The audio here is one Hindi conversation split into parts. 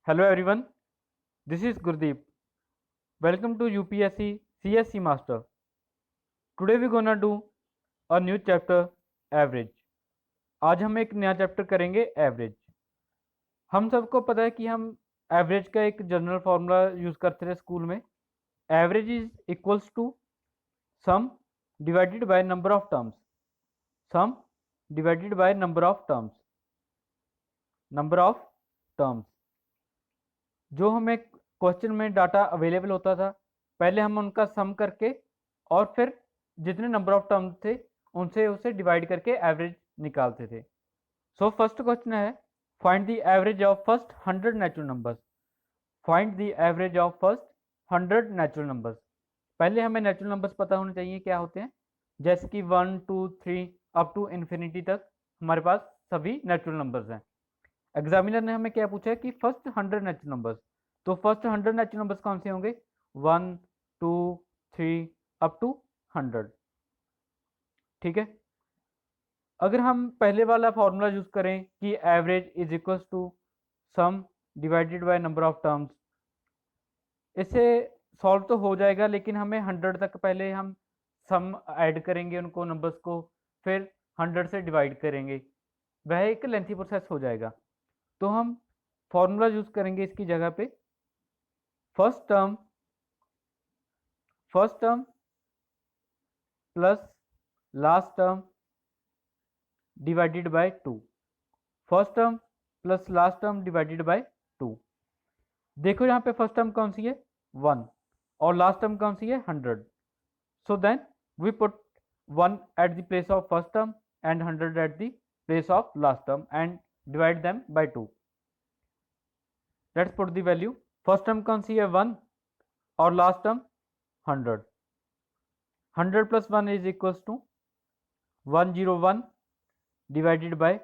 Hello everyone, this is Gurdeep. Welcome to UPSC CSC Master. Today we're gonna do a new chapter Average. आज हम एक नया चैप्टर करेंगे एवरेज। हम सबको पता है कि हम एवरेज का एक जनरल फार्मूला यूज करते थे स्कूल में। Average is equals to sum divided by number of terms. Sum divided by number of terms. Number of terms जो हमें क्वेश्चन में डाटा अवेलेबल होता था, पहले हम उनका सम करके और फिर जितने नंबर ऑफ टर्म्स थे उनसे उसे डिवाइड करके एवरेज निकालते थे। सो फर्स्ट क्वेश्चन है, find the average of first 100 natural numbers. Find the average of first 100 natural numbers. पहले हमें नेचुरल नंबर्स पता होने चाहिए क्या होते हैं, जैसे कि 1 2 3 अप टू इन्फिनिटी तक हमारे पास सभी नेचुरल नंबर्स हैं। एग्जामिनर ने हमें क्या पूछा है कि फर्स्ट 100 नेचुरल नंबर्स, तो फर्स्ट 100 नेचुरल नंबर्स कौन से होंगे? 1 2 3 अप टू 100। ठीक है, अगर हम पहले वाला फॉर्मूला यूज करें कि average is equals to sum divided by number of terms, इससे सॉल्व तो हो जाएगा, लेकिन हमें 100 तक पहले हम सम ऐड करेंगे उनको नंबर्स को, फिर 100 से डिवाइड करेंगे, वह एक लेंथी प्रोसेस हो जाएगा। तो हम फॉर्मूला यूज करेंगे इसकी जगह पे, first term plus last term divided by 2। First term plus last term divided by 2। देखो यहाँ पे फर्स्ट टर्म कौन सी है? 1, और लास्ट टर्म कौन सी है? 100। So then we put 1 at the place of first term and 100 at the place of last term and divide them by 2। Let's put the value. First term कौन सी है? 1, और last term 100। 100 plus 1 is equals to 101 divided by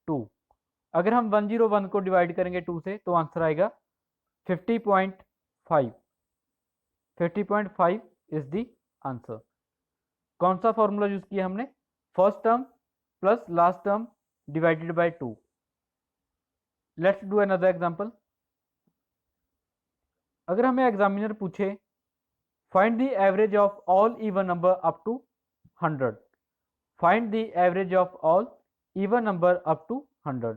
2। अगर हम 101 को डिवाइड करेंगे 2 से तो आंसर आएगा 50.5। 50.5 इज द आंसर। कौन सा फॉर्मूला यूज किया हमने? First term plus last term divided by 2। Let's do another example. अगर हमें एग्जामिनर पूछे find the average of all even number up to 100। Find the average of all even number up to 100,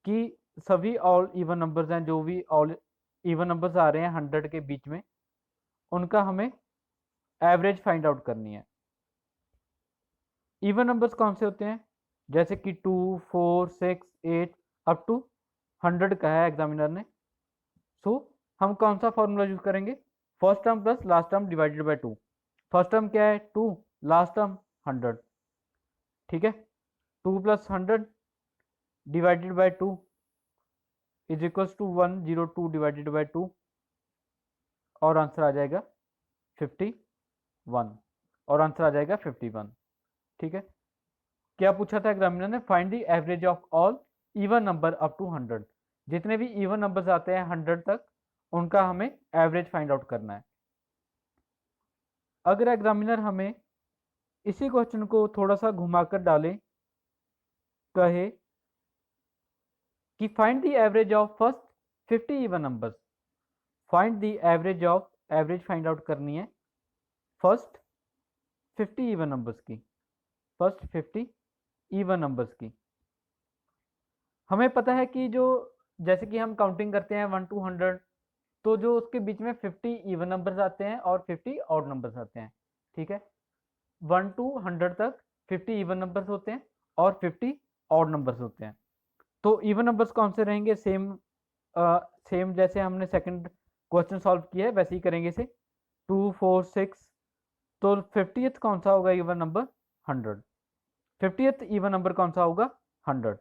कि सभी ऑल इवन नंबर्स हैं, जो भी ऑल इवन नंबर्स आ रहे हैं 100 के बीच में, उनका हमें एवरेज फाइंड आउट करनी है। इवन नंबर्स कौन से होते हैं? जैसे कि 2 4 6 8 अप टू 100 का है एग्जामिनर ने। सो हम कौन सा फॉर्मूला यूज करेंगे? First term plus last term divided by 2। First term क्या है? 2, लास्ट टर्म 100। ठीक है, 2 plus 100 divided by 2 is equals to 102 divided by 2, और आंसर आ जाएगा 51। और आंसर आ जाएगा 51। ठीक है, क्या पूछा था एग्जामिनर ने? Find the average of all even number up to 100। जितने भी इवन नंबर्स आते हैं 100 तक, उनका हमें एवरेज फाइंड आउट करना है। अगर एग्जामिनर हमें इसी क्वेश्चन को थोड़ा सा घुमाकर डाले, कहे कि find the average of first 50 even numbers. Find the average of, average find out करनी है फर्स्ट 50 इवन नंबर्स की। फर्स्ट 50 इवन नंबर्स की हमें पता है कि जो, जैसे कि हम काउंटिंग करते हैं 1 to 100, तो जो उसके बीच में 50 इवन नंबर्स आते हैं और 50 ऑड नंबर्स आते हैं। ठीक है, 1 to 100 तक 50 इवन नंबर्स होते हैं और 50 ऑड नंबर्स होते हैं। तो इवन नंबर्स कौन से रहेंगे? सेम जैसे हमने सेकंड क्वेश्चन सॉल्व किया है वैसे ही करेंगे इसे। 2 4 6, तो 50th कौन सा होगा even number? 100। 50th even number कौन सा होगा? 100।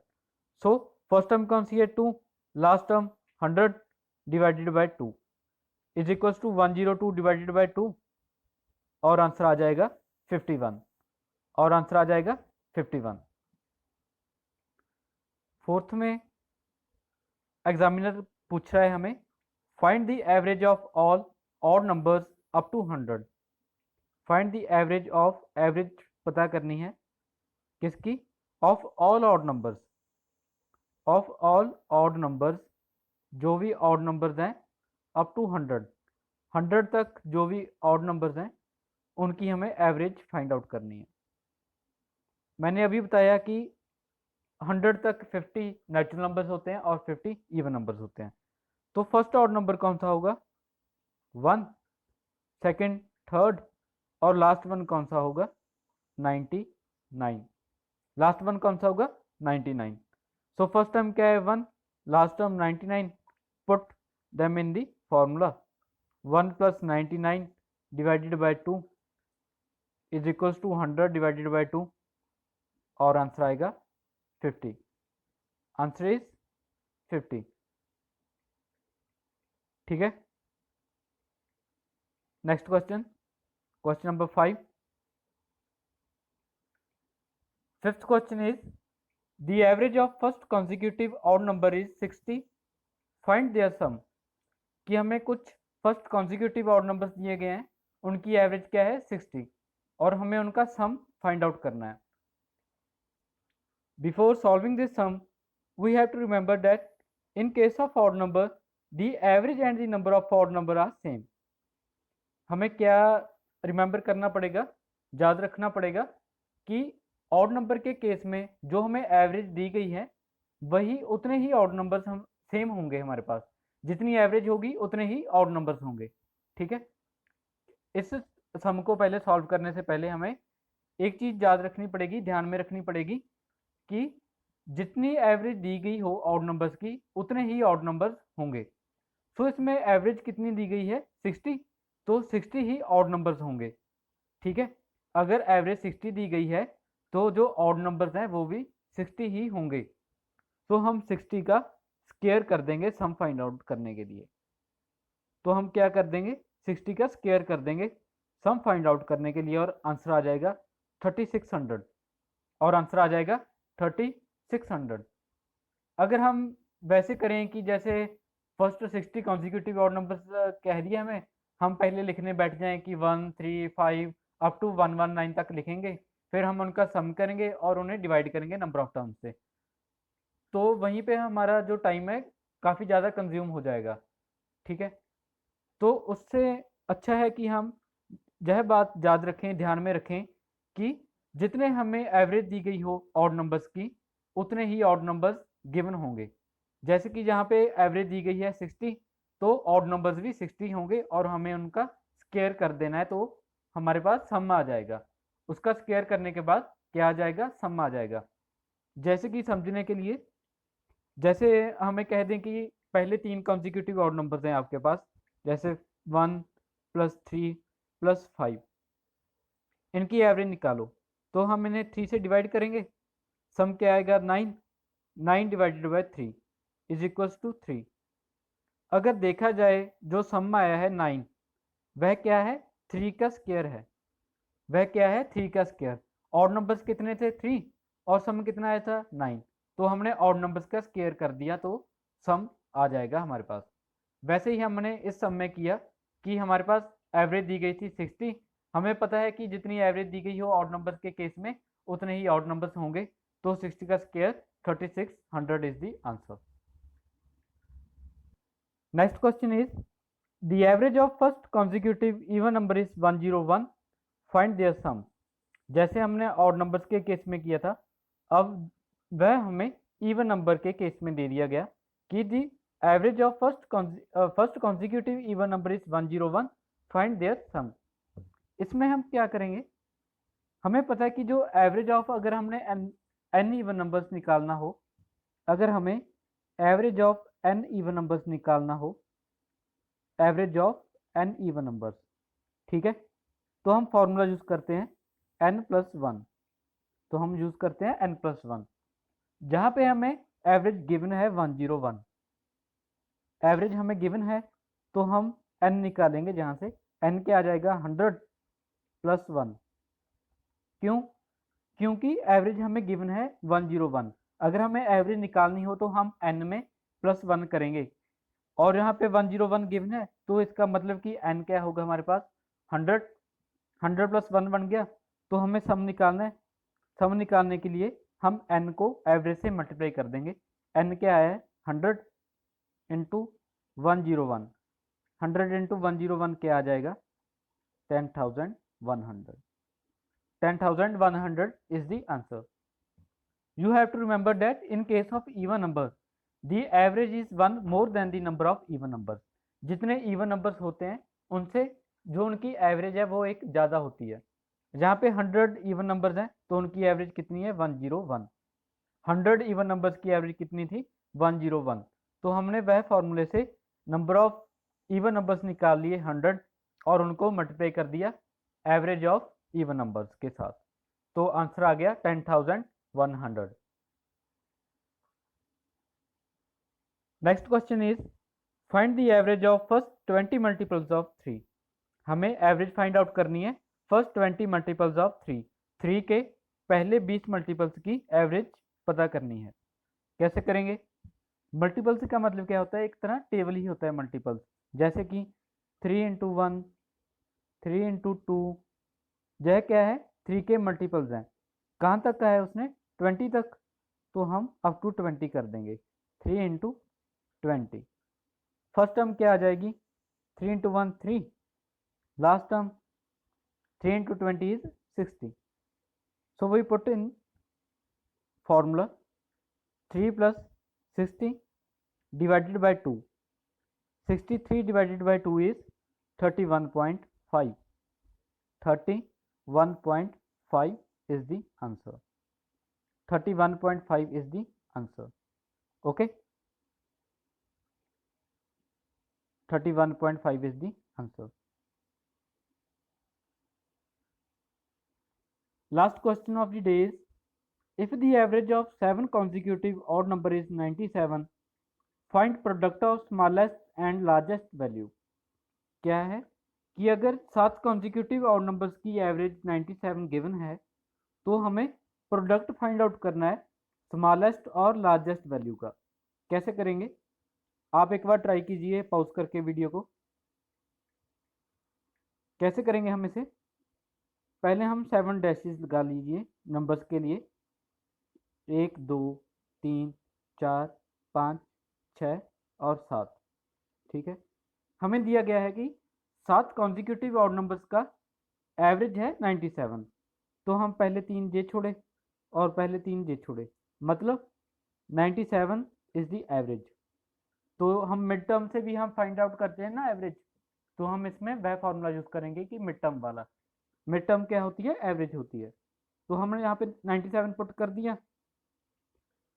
सो फर्स्ट टर्म कौन सी है? 2, last term 100 divided by 2 is equals to 102 divided by 2, और आंसर आ जाएगा 51। और आंसर आ जाएगा 51। फोर्थ में एग्जामिनर पूछ रहा है हमें find the average of all odd numbers up to 100। Find the average of, average पता करनी है किसकी? Of all odd numbers. Of all odd numbers जो भी ऑड नंबर्स हैं अप टू 100 तक जो भी ऑड नंबर्स हैं उनकी हमें एवरेज फाइंड आउट करनी है। मैंने अभी बताया कि 100 तक 50 नेचुरल नंबर्स होते हैं और 50 इवन नंबर्स होते हैं। तो फर्स्ट ऑड नंबर कौन सा होगा? 1, सेकंड, थर्ड और लास्ट वन कौन सा होगा? 99। लास्ट वन कौन सा होगा? 99। सो फर्स्ट टर्म क्या है? 1, last term 99। Put them in the formula. 1 + 99 divided by 2 is equals to 100 divided by 2 और आंसर आएगा 50। Answer is 50। ठीक है, next question, question number 5। Fifth question is the average of first consecutive odd number is 60, find their sum. कि हमें कुछ फर्स्ट कॉन्जिक्यूटिव ऑड नंबर्स दिए गए हैं, उनकी एवरेज क्या है? 60 और हमें उनका सम फाइंड आउट करना है। Before solving this sum we have to remember that in case of odd number the average and the number of odd number are same. हमें क्या रिमेंबर करना पड़ेगा, याद रखना पड़ेगा कि ऑड नंबर के केस में जो हमें एवरेज दी गई है वही उतने ही ऑड नंबर्स हम सेम होंगे। हमारे पास जितनी एवरेज होगी उतने ही ऑड नंबर्स होंगे। ठीक है, इस सम को पहले सॉल्व करने से पहले हमें एक चीज याद रखनी पड़ेगी, ध्यान में रखनी पड़ेगी कि जितनी एवरेज दी गई हो ऑड नंबर्स की उतने ही ऑड नंबर्स होंगे। सो इसमें एवरेज कितनी दी गई है? 60, तो 60 ही ऑड नंबर्स होंगे। ठीक है, अगर एवरेज 60 दी गई है तो जो ऑड नंबर्स हैं वो भी 60 ही होंगे। तो हम 60 का स्क्वायर कर देंगे सम फाइंड आउट करने के लिए। तो हम क्या कर देंगे? 60 का स्क्वायर कर देंगे सम फाइंड आउट करने के लिए और आंसर आ जाएगा 3600। और आंसर आ जाएगा 3600। अगर हम वैसे करें कि जैसे फर्स्ट 60 कॉन्जिक्यूटिव ऑड नंबर्स कह दिए हमें, हम पहले लिखने बैठ जाएं कि 1, 3, 5 अप टू 119 तक लिखेंगे, फिर हम उनका सम करेंगे और उन्हें डिवाइड करेंगे नंबर ऑफ टर्म्स से, तो वहीं पे हमारा जो टाइम है काफ़ी ज़्यादा कंज्यूम हो जाएगा। ठीक है, तो उससे अच्छा है कि हम यह बात याद रखें, ध्यान में रखें कि जितने हमें एवरेज दी गई हो ऑड नंबर्स की उतने ही ऑड नंबर्स गिवन होंगे। जैसे कि यहाँ पे एवरेज दी गई है 60, तो ऑड नंबर्स भी 60 होंगे और हमें उनका स्क्वायर कर देना है, तो हमारे पास सम आ जाएगा। उसका स्क्वायर करने के बाद क्या आ जाएगा? सम आ जाएगा। जैसे कि समझने के लिए, जैसे हमें कह दें कि पहले 3 कॉन्जिक्यूटिव ऑड नंबर्स हैं आपके पास, जैसे 1 + 3 + 5, इनकी एवरेज निकालो। तो हम इन्हें 3 से डिवाइड करेंगे, सम क्या आएगा? 9। 9 divided by 3 is equals to 3। अगर देखा जाए जो सम आया है 9, वह क्या है? 3 का स्क्वायर है। वह क्या है? 3 का स्क्वायर। ऑड नंबर्स कितने थे? 3 और सम कितना आया था? 9। तो हमने ऑड नंबर्स का स्क्वायर कर दिया तो सम आ जाएगा हमारे पास। वैसे ही हमने इस सम में किया कि हमारे पास एवरेज दी गई थी 60, हमें पता है कि जितनी एवरेज दी गई हो ऑड नंबर्स के केस में उतने ही ऑड नंबर्स होंगे, तो 60 का square 3600 is the answer. Next question is the average of first consecutive even number is 101, find their sum. जैसे हमने ऑड नंबर्स के केस में किया था, अब वह हमें इवन नंबर के केस में दे दिया गया कि the average of first consecutive even number is 101, find their sum. इसमें हम क्या करेंगे? हमें पता है कि जो एवरेज ऑफ, अगर हमने एन इवन नंबर्स निकालना हो, अगर हमें average of n even numbers निकालना हो, average of n even numbers, ठीक है, तो हम फॉर्मूला यूज करते हैं n+1। तो हम यूज करते हैं n+1। जहां पे हमें एवरेज गिवन है 101, एवरेज हमें गिवन है, तो हम n निकालेंगे। जहां से n क्या आ जाएगा? 100+1। क्यों? क्योंकि एवरेज हमें गिवन है 101। अगर हमें एवरेज निकालनी हो तो हम n में +1 करेंगे, और यहाँ पे 101 गिवन है, तो इसका मतलब कि n क्या होगा हमारे पास? 100। 100+1 बन गया। तो हमें सम निकालना है। सम निकालने के लिए हम n को एवरेज से मल्टीप्लाई कर देंगे। n क्या है? 100। इंटू 101, 100 इंटू 101 क्या आ जाएगा 10,100. 10,100 is the answer. You have to remember that in case of even numbers, the average is one more than the number of even numbers. जितने even numbers होते हैं उनसे जो उनकी एवरेज है वो एक ज़्यादा होती है. जहाँ पे 100 इवन नंबर्स हैं तो उनकी एवरेज कितनी है 101. 100 इवन नंबर्स की एवरेज कितनी थी 101. तो हमने वह फॉर्मूले से नंबर ऑफ इवन नंबर्स निकाल लिए 100 और उनको मल्टीप्लाई कर दिया एवरेज ऑफ इवन नंबर्स के साथ. तो आंसर आ गया 10,100. Next question is find the average of first 20 multiples of 3. हमें एवरेज फाइंड आउट करनी है फर्स्ट 20 मल्टीपल्स ऑफ 3. 3 के पहले 20 मल्टीपल्स की एवरेज पता करनी है. कैसे करेंगे? मल्टीपल्स का मतलब क्या होता है? एक तरह टेबल ही होता है मल्टीपल्स. जैसे कि 3 इंटू 1, 3 इंटू 2, यह क्या है 3 के मल्टीपल्स हैं. कहाँ तक का है उसने 20 तक, तो हम अप टू 20 कर देंगे. 3 इंटू 20. फर्स्ट टर्म क्या आ जाएगी 3 into 1 3. Last term 3 into 20 is 60. So we put in formula 3 plus 60 divided by 2. 63 divided by 2 is 31.5. 31.5 is the answer. 31.5 is the answer. Okay. 31.5 is the answer. Last question of the day is, if the average of 7 consecutive odd number is 97, find product of smallest and largest value. क्या है कि अगर 7 consecutive odd numbers की एवरेज 97 गिवन है तो हमें प्रोडक्ट फाइंड आउट करना है स्मॉलेस्ट और लार्जेस्ट वैल्यू का. कैसे करेंगे? आप एक बार ट्राई कीजिए पॉज करके वीडियो को. कैसे करेंगे हम इसे? पहले हम 7 डैशेस लगा लीजिए नंबर्स के लिए. 1 2 3 4 5 6 और 7. ठीक है. हमें दिया गया है कि 7 कॉन्जिक्यूटिव ऑड नंबर्स का एवरेज है 97. तो हम पहले 3 जे छोड़े और पहले 3 जे छोड़े, मतलब 97 इज द एवरेज. तो हम मिड टर्म से भी हम फाइंड आउट करते हैं ना एवरेज, तो हम इसमें वह फॉर्मूला यूज करेंगे कि मिड टर्म वाला. मिड टर्म क्या होती है? एवरेज होती है. तो हमने यहाँ पे 97 पुट कर दिया.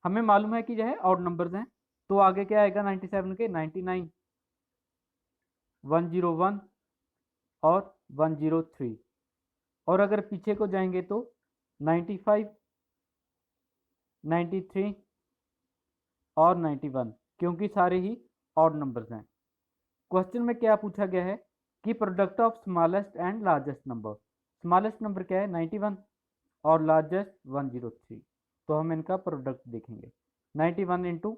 हमें मालूम है कि जो है ऑड नंबर्स हैं, तो आगे क्या आएगा 97 के 99, 101 और 103. और अगर पीछे को जाएंगे तो 95, 93 और 91, क्योंकि सारे ही ऑड नंबर्स हैं. क्वेश्चन में क्या पूछा गया है कि product of smallest and largest number. Smallest number क्या है 91 और लार्जेस्ट 103. तो हम इनका प्रोडक्ट देखेंगे. 91 इंटू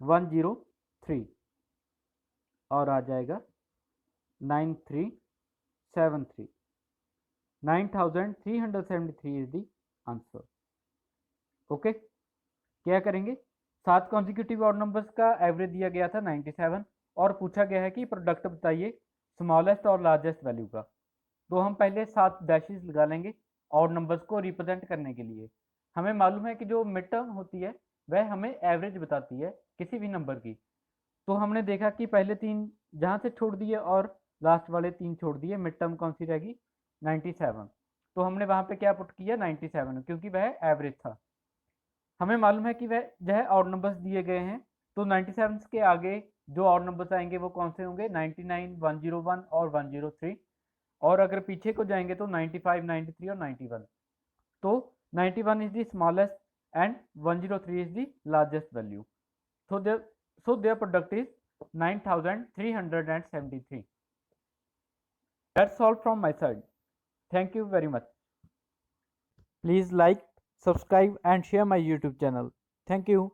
103 और आ जाएगा 9373. 9373 इज द आंसर. ओके. क्या करेंगे? 7 कॉन्जिक्यूटिव ऑड नंबर्स का एवरेज दिया गया था 97 और पूछा गया है कि प्रोडक्ट बताइए स्मॉलेस्ट और लार्जेस्ट वैल्यू का. तो हम पहले 7 डैशेस लगा लेंगे ऑड नंबर्स को रिप्रेजेंट करने के लिए. हमें मालूम है कि जो मिड टर्म होती है वह हमें एवरेज बताती है किसी भी नंबर की. तो हमने देखा कि पहले 3 जहाँ से छोड़ दिए और लास्ट वाले 3 छोड़ दिए, मिड टर्म कौन सी रहेगी 97. तो हमने वहाँ पे क्या पुट किया 97, क्योंकि वह एवरेज था. हमें मालूम है कि वह जो है ऑड नंबर्स दिए गए हैं, तो 97 के आगे जो ऑड नंबर्स आएंगे वो कौन से होंगे 99, 101 और 103. और अगर पीछे को जाएंगे तो 95, 93 और 91. तो 91 is the smallest and 103 is the largest value. so their product is 9373. That's all from my side. Thank you very much. Please like, subscribe and share my YouTube channel. Thank you.